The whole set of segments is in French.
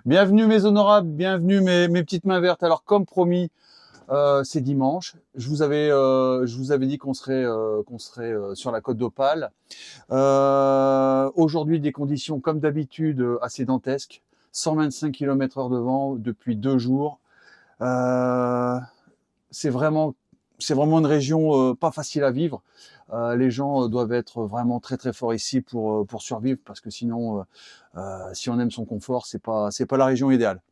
Bienvenue mes honorables, bienvenue mes petites mains vertes. Alors comme promis, c'est dimanche. Je vous avais dit qu'on serait sur la côte d'Opale. Aujourd'hui, des conditions comme d'habitude assez dantesques. 125 km/h de vent depuis 2 jours. Euh, c'est vraiment, c'est vraiment une région pas facile à vivre. Les gens doivent être vraiment très très forts ici pour survivre parce que sinon, si on aime son confort, c'est pas la région idéale.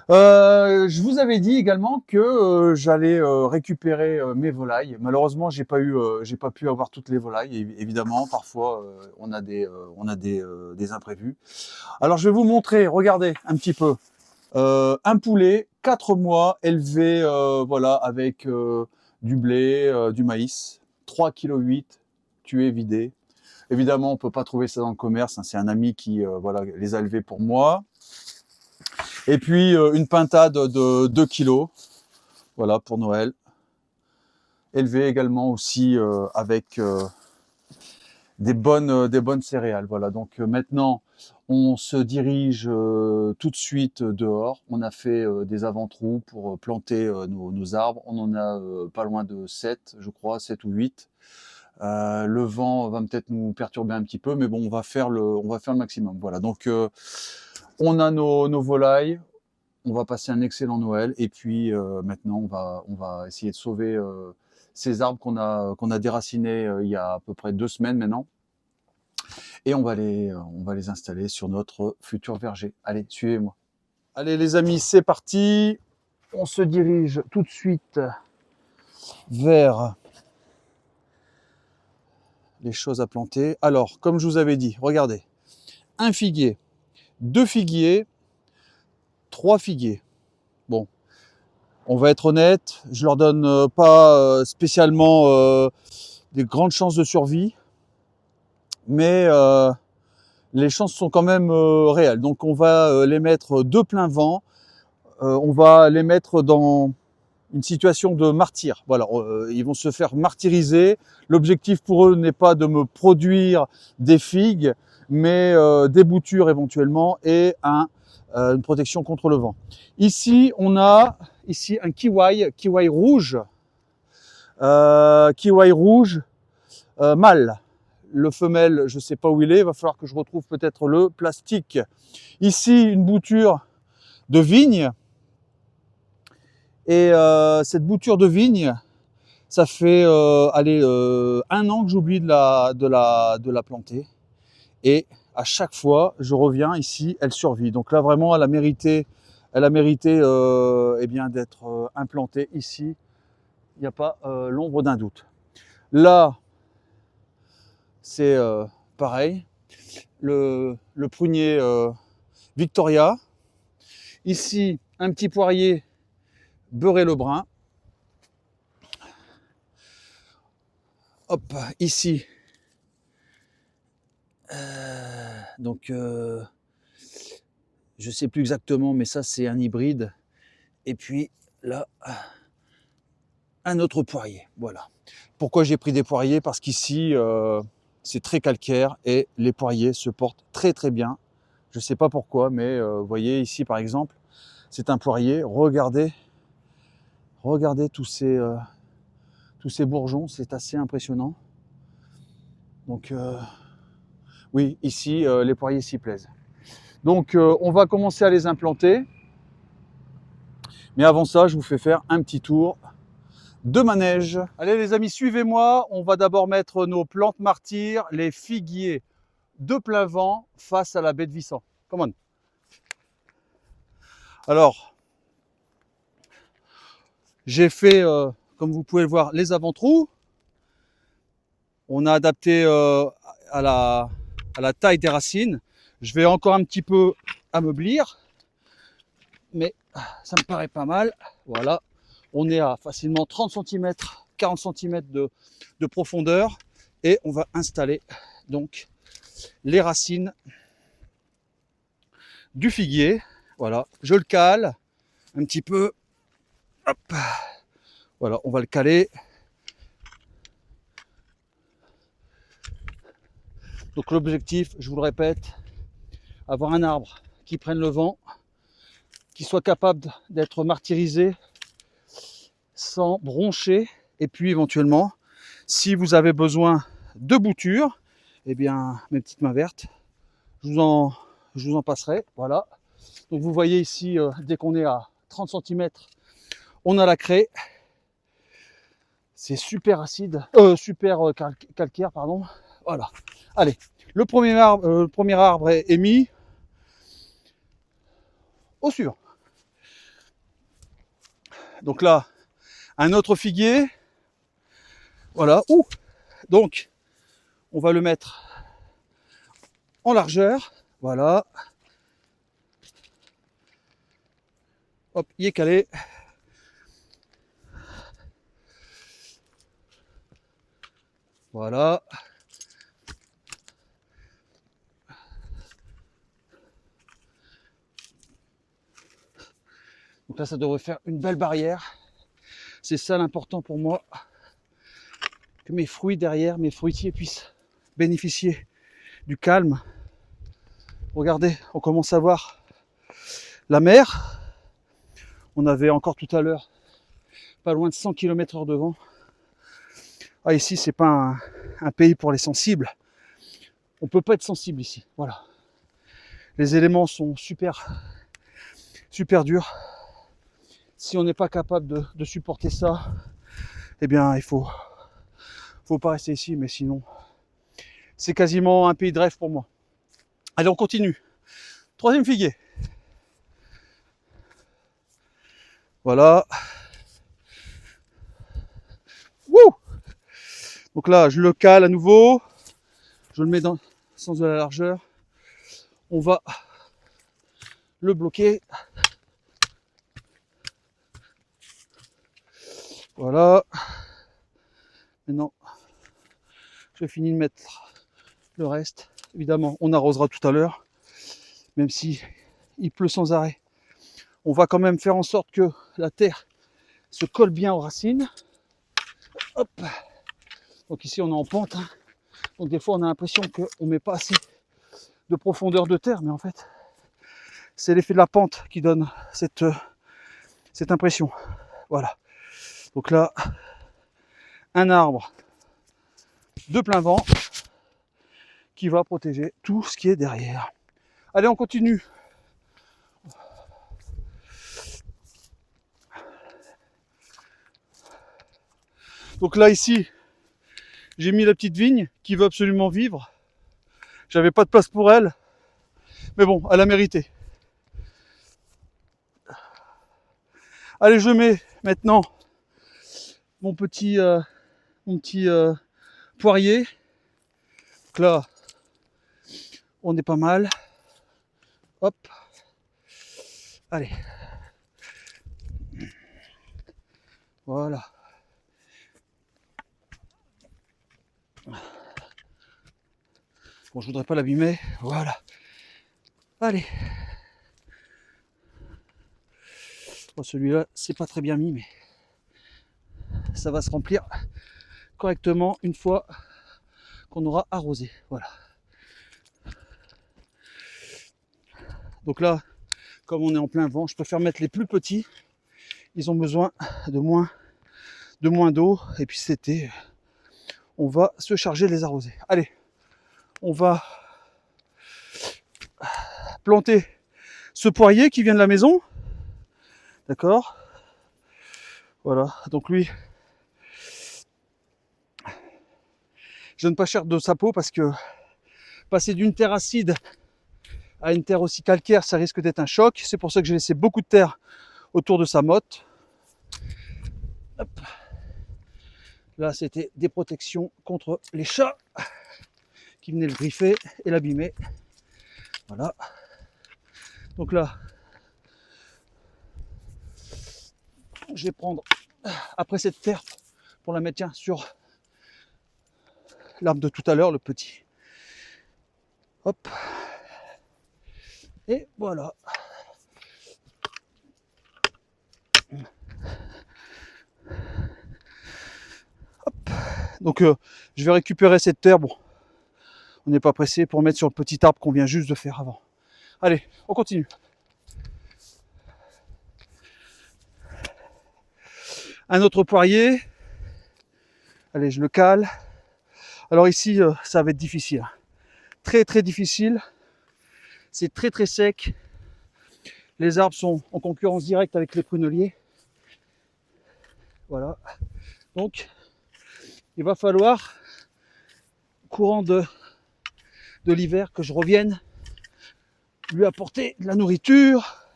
Je vous avais dit également que j'allais récupérer mes volailles. Malheureusement, j'ai pas pu avoir toutes les volailles. Évidemment, parfois on a des imprévus. Alors, je vais vous montrer. Regardez un petit peu. Un poulet, 4 mois, élevé, voilà, avec du blé, du maïs, 3,8 kg, tué, vidé. Évidemment, on peut pas trouver ça dans le commerce. Hein, c'est un ami qui, voilà, les a élevés pour moi. Et puis une pintade de 2 kilos, voilà, pour Noël. Élevé également aussi avec des bonnes céréales. Voilà, donc maintenant, on se dirige tout de suite dehors. On a fait des avant-trous pour planter nos arbres. On en a pas loin de 7, je crois, 7 ou 8. Le vent va peut-être nous perturber un petit peu, mais bon, on va faire le maximum. Voilà, donc on a nos volailles. On va passer un excellent Noël et puis maintenant on va essayer de sauver ces arbres qu'on a déracinés il y a à peu près 2 semaines maintenant et on va les installer sur notre futur verger. Allez, suivez-moi. Allez les amis, c'est parti. On se dirige tout de suite vers les choses à planter. Alors, comme je vous avais dit, regardez, un figuier, 2 figuiers, 3 figuiers. Bon, on va être honnête, je leur donne pas spécialement des grandes chances de survie, mais les chances sont quand même réelles. Donc on va les mettre de plein vent, on va les mettre dans une situation de martyr. Voilà, ils vont se faire martyriser. L'objectif pour eux n'est pas de me produire des figues, mais des boutures éventuellement et une protection contre le vent. Ici, on a un kiwai rouge, mâle. Le femelle, je ne sais pas où il est, il va falloir que je retrouve peut-être le plastique. Ici, une bouture de vigne. Et cette bouture de vigne, ça fait 1 an que j'oublie de la planter. Et à chaque fois, je reviens ici, elle survit. Donc là, vraiment, elle a mérité eh bien, d'être implantée ici. Il n'y a pas l'ombre d'un doute. Là, c'est pareil. Le prunier Victoria. Ici, un petit poirier beurré le brun. Hop, ici. Donc, je sais plus exactement, mais ça, c'est un hybride. Et puis là, un autre poirier. Voilà. Pourquoi j'ai pris des poiriers? Parce qu'ici, c'est très calcaire et les poiriers se portent très très bien. Je ne sais pas pourquoi, mais vous voyez ici par exemple, c'est un poirier. Regardez tous ces bourgeons, c'est assez impressionnant. Donc oui, ici, les poiriers s'y plaisent. Donc on va commencer à les implanter. Mais avant ça, je vous fais faire un petit tour de manège. Allez les amis, suivez-moi. On va d'abord mettre nos plantes martyrs, les figuiers de plein vent face à la baie de Vissant. Come on. Alors, j'ai fait, comme vous pouvez le voir, les avant-trous. On a adapté à la taille des racines. Je vais encore un petit peu ameublir, mais ça me paraît pas mal. Voilà, on est à facilement 30 cm, 40 cm de profondeur et on va installer donc les racines du figuier. Voilà, je le cale un petit peu. Hop. Voilà, on va le caler. Donc l'objectif, je vous le répète, avoir un arbre qui prennent le vent, qui soient capables d'être martyrisés sans broncher. Et puis éventuellement, si vous avez besoin de boutures, eh bien mes petites mains vertes, je vous en passerai. Voilà. Donc vous voyez ici, dès qu'on est à 30 cm, on a la craie. C'est super acide, calcaire, pardon. Voilà. Allez, le premier arbre est mis. Au suivant. Donc là, un autre figuier. Voilà. Ouh. Donc, on va le mettre en largeur. Voilà. Hop, il est calé. Voilà. Donc là, ça devrait faire une belle barrière. C'est ça l'important pour moi. Que mes fruits derrière, mes fruitiers puissent bénéficier du calme. Regardez, on commence à voir la mer. On avait encore tout à l'heure pas loin de 100 km/h de vent. Ah, ici, c'est pas un pays pour les sensibles. On peut pas être sensible ici. Voilà. Les éléments sont super durs. Si on n'est pas capable de supporter ça, eh bien, il faut pas rester ici. Mais sinon, c'est quasiment un pays de rêve pour moi. Allez, on continue. Troisième figuier. Voilà. Wouh! Donc là, je le cale à nouveau. Je le mets dans le sens de la largeur. On va le bloquer. Voilà. Maintenant, je finis de mettre le reste. Évidemment, on arrosera tout à l'heure, même si il pleut sans arrêt. On va quand même faire en sorte que la terre se colle bien aux racines. Hop. Donc ici, on est en pente. Hein. Donc des fois, on a l'impression qu'on ne met pas assez de profondeur de terre, mais en fait, c'est l'effet de la pente qui donne cette impression. Voilà. Donc là, un arbre de plein vent qui va protéger tout ce qui est derrière. Allez, on continue. Donc là, ici, j'ai mis la petite vigne qui veut absolument vivre. J'avais pas de place pour elle, mais bon, elle a mérité. Allez, je mets maintenant mon petit poirier. Donc là, on est pas mal. Hop. Allez. Voilà. Bon, je voudrais pas l'abîmer. Voilà. Allez. Bon, celui-là, c'est pas très bien mis, mais ça va se remplir correctement une fois qu'on aura arrosé. Voilà. Donc là, comme on est en plein vent, je préfère mettre les plus petits. Ils ont besoin de moins d'eau. Et puis c'était, on va se charger de les arroser. Allez, on va planter ce poirier qui vient de la maison. D'accord. Voilà, donc lui, je donne pas cher de sa peau parce que passer d'une terre acide à une terre aussi calcaire, ça risque d'être un choc. C'est pour ça que j'ai laissé beaucoup de terre autour de sa motte. Hop. Là, c'était des protections contre les chats qui venaient le griffer et l'abîmer. Voilà. Donc là, je vais prendre après cette terre pour la mettre sur l'arbre de tout à l'heure, le petit. Hop. Et voilà. Hop. Donc je vais récupérer cette terre. Bon, on n'est pas pressé pour mettre sur le petit arbre qu'on vient juste de faire avant. Allez, on continue. Un autre poirier. Allez, je le cale. Alors ici, ça va être difficile. Très très difficile. C'est très très sec. Les arbres sont en concurrence directe avec les pruneliers. Voilà. Donc, il va falloir, courant de l'hiver, que je revienne lui apporter de la nourriture,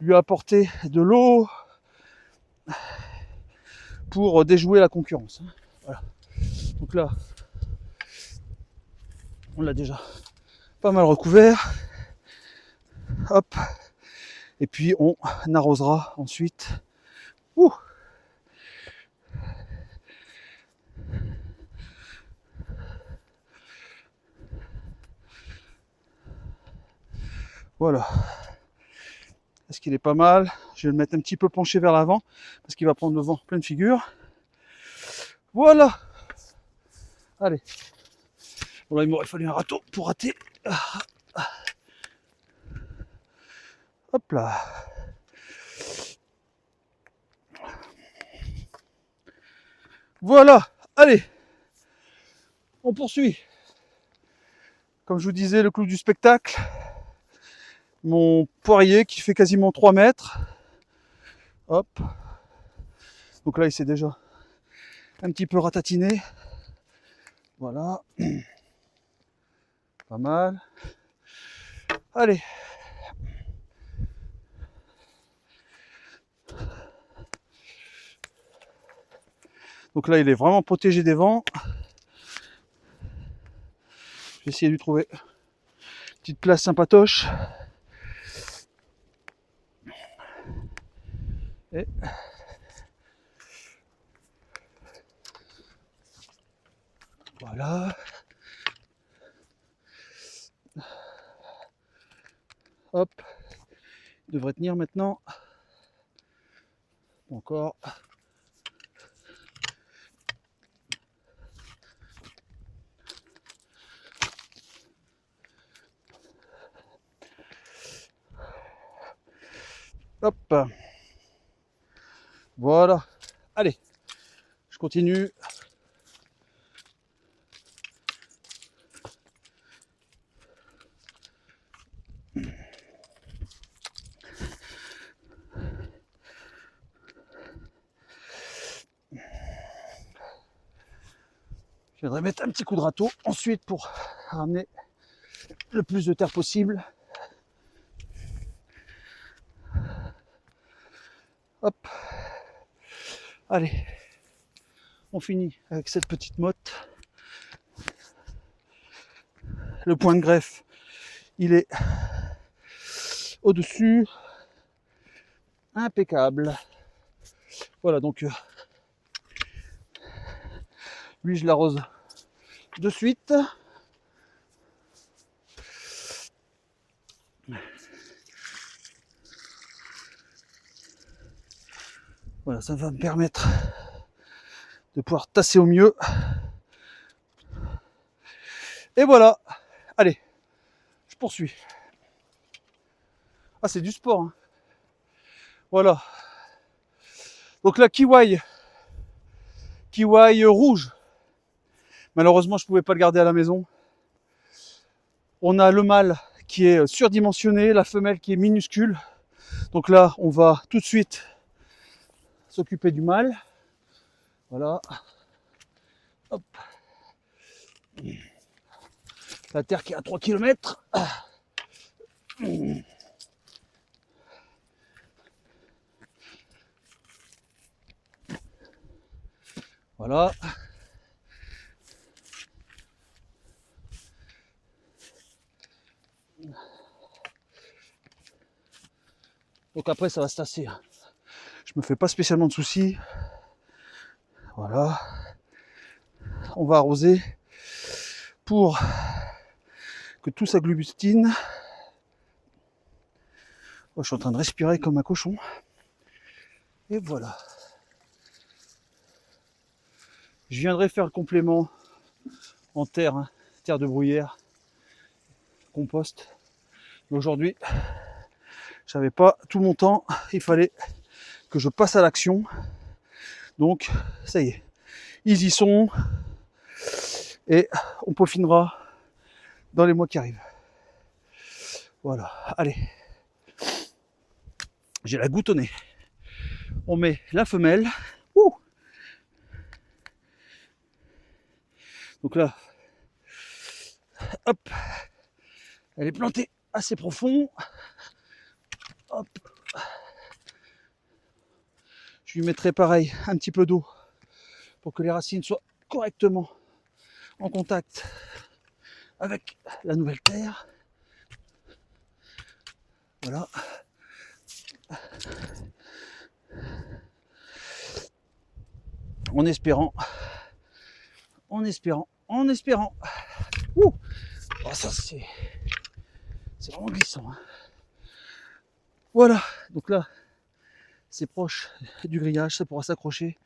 lui apporter de l'eau pour déjouer la concurrence. Voilà. Donc là, on l'a déjà pas mal recouvert. Hop. Et puis on arrosera ensuite. Ouh. Voilà. Est-ce qu'il est pas mal? Je vais le mettre un petit peu penché vers l'avant parce qu'il va prendre le vent pleine figure. Voilà. Allez. Bon là, il m'aurait fallu un râteau pour rater. Hop là. Voilà. Allez. On poursuit. Comme je vous disais, le clou du spectacle. Mon poirier qui fait quasiment 3 mètres. Hop. Donc là, il s'est déjà un petit peu ratatiné. Voilà. Pas mal. Allez. Donc là, il est vraiment protégé des vents. Je vais essayer de lui trouver une petite place sympatoche. Et voilà. Hop. Il devrait tenir maintenant. Encore. Hop. Voilà. Allez. Je continue. Je viendrai mettre un petit coup de râteau ensuite pour ramener le plus de terre possible. Hop. Allez. On finit avec cette petite motte. Le point de greffe, il est au-dessus. Impeccable. Voilà, donc lui, je l'arrose de suite. Voilà, ça va me permettre de pouvoir tasser au mieux. Et voilà. Allez, je poursuis. Ah, c'est du sport. Hein. Voilà. Donc la kiwai rouge. Malheureusement, je ne pouvais pas le garder à la maison. On a le mâle qui est surdimensionné, la femelle qui est minuscule. Donc là, on va tout de suite s'occuper du mâle. Voilà. Hop. La terre qui est à 3 km. Voilà. Donc après, ça va se tasser. Je me fais pas spécialement de soucis. Voilà. On va arroser pour que tout s'agglutine. Oh, je suis en train de respirer comme un cochon. Et voilà. Je viendrai faire le complément en terre, hein, terre de bruyère, compost. Aujourd'hui, j'avais pas tout mon temps, il fallait que je passe à l'action. Donc, ça y est, ils y sont et on peaufinera dans les mois qui arrivent. Voilà, allez. J'ai la goutte au nez. On met la femelle. Ouh. Donc là, hop, elle est plantée assez profond. Hop. Je lui mettrai pareil un petit peu d'eau pour que les racines soient correctement en contact avec la nouvelle terre. Voilà. En espérant. Ouh. Oh, ça c'est vraiment glissant. Hein. Voilà. Donc là, c'est proche du grillage, ça pourra s'accrocher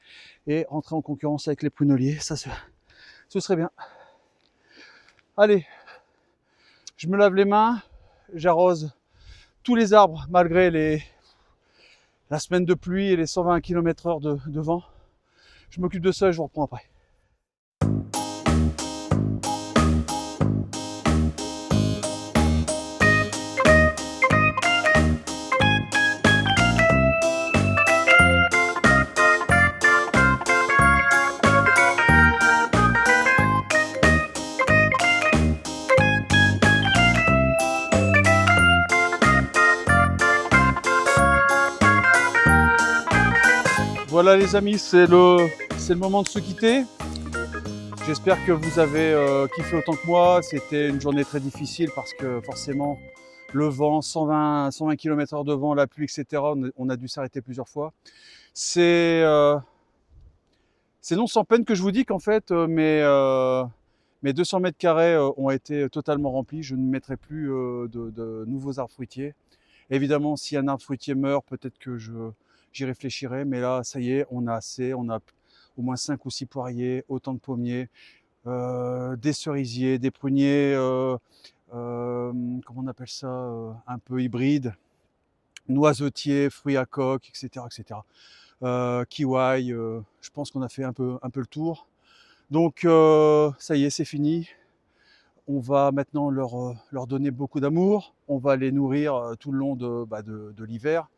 et rentrer en concurrence avec les pruneliers. Ça, ce serait bien. Allez, je me lave les mains, j'arrose tous les arbres malgré la semaine de pluie et les 120 km/h de vent. Je m'occupe de ça et je vous reprends après. Voilà les amis, c'est le moment de se quitter. J'espère que vous avez kiffé autant que moi. C'était une journée très difficile parce que forcément le vent, 120 km/h de vent, la pluie, etc. On a dû s'arrêter plusieurs fois. C'est non sans peine que je vous dis qu'en fait mes 200 mètres carrés ont été totalement remplis. Je ne mettrai plus de nouveaux arbres fruitiers. Évidemment, si un arbre fruitier meurt, peut-être que j'y réfléchirai. Mais là, ça y est, on a assez. On a au moins 5 ou 6 poiriers, autant de pommiers, des cerisiers, des pruniers, comment on appelle ça, un peu hybrides, noisetiers, fruits à coque, etc. etc. Kiwai, je pense qu'on a fait un peu le tour. Donc ça y est, c'est fini. On va maintenant leur donner beaucoup d'amour. On va les nourrir tout le long de l'hiver.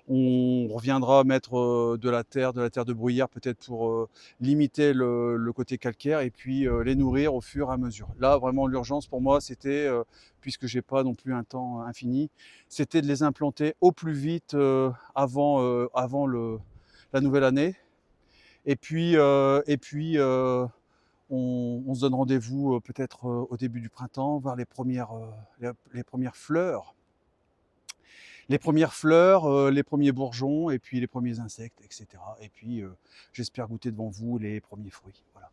On reviendra mettre de la terre de bruyère peut-être pour limiter le côté calcaire et puis les nourrir au fur et à mesure. Là, vraiment, l'urgence pour moi, c'était, puisque j'ai pas non plus un temps infini, c'était de les implanter au plus vite avant la nouvelle année. Et puis on se donne rendez-vous peut-être au début du printemps, voir les premières fleurs. Les premiers bourgeons et puis les premiers insectes, etc. Et puis j'espère goûter devant vous les premiers fruits. Voilà.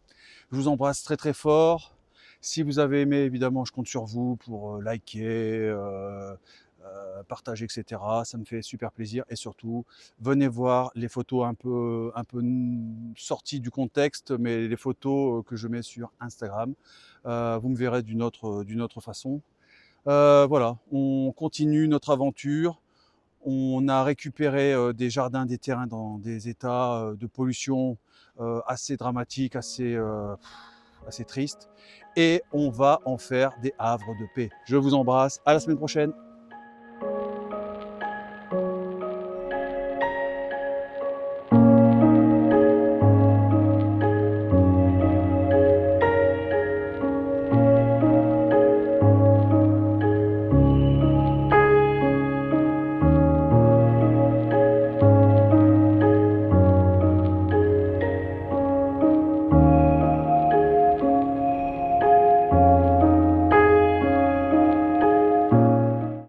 Je vous embrasse très très fort. Si vous avez aimé, évidemment, je compte sur vous pour liker, partager, etc. Ça me fait super plaisir. Et surtout, venez voir les photos un peu sorties du contexte, mais les photos que je mets sur Instagram. Vous me verrez d'une autre façon. Voilà, on continue notre aventure. On a récupéré des jardins, des terrains dans des états de pollution assez dramatiques, assez tristes. Et on va en faire des havres de paix. Je vous embrasse, à la semaine prochaine.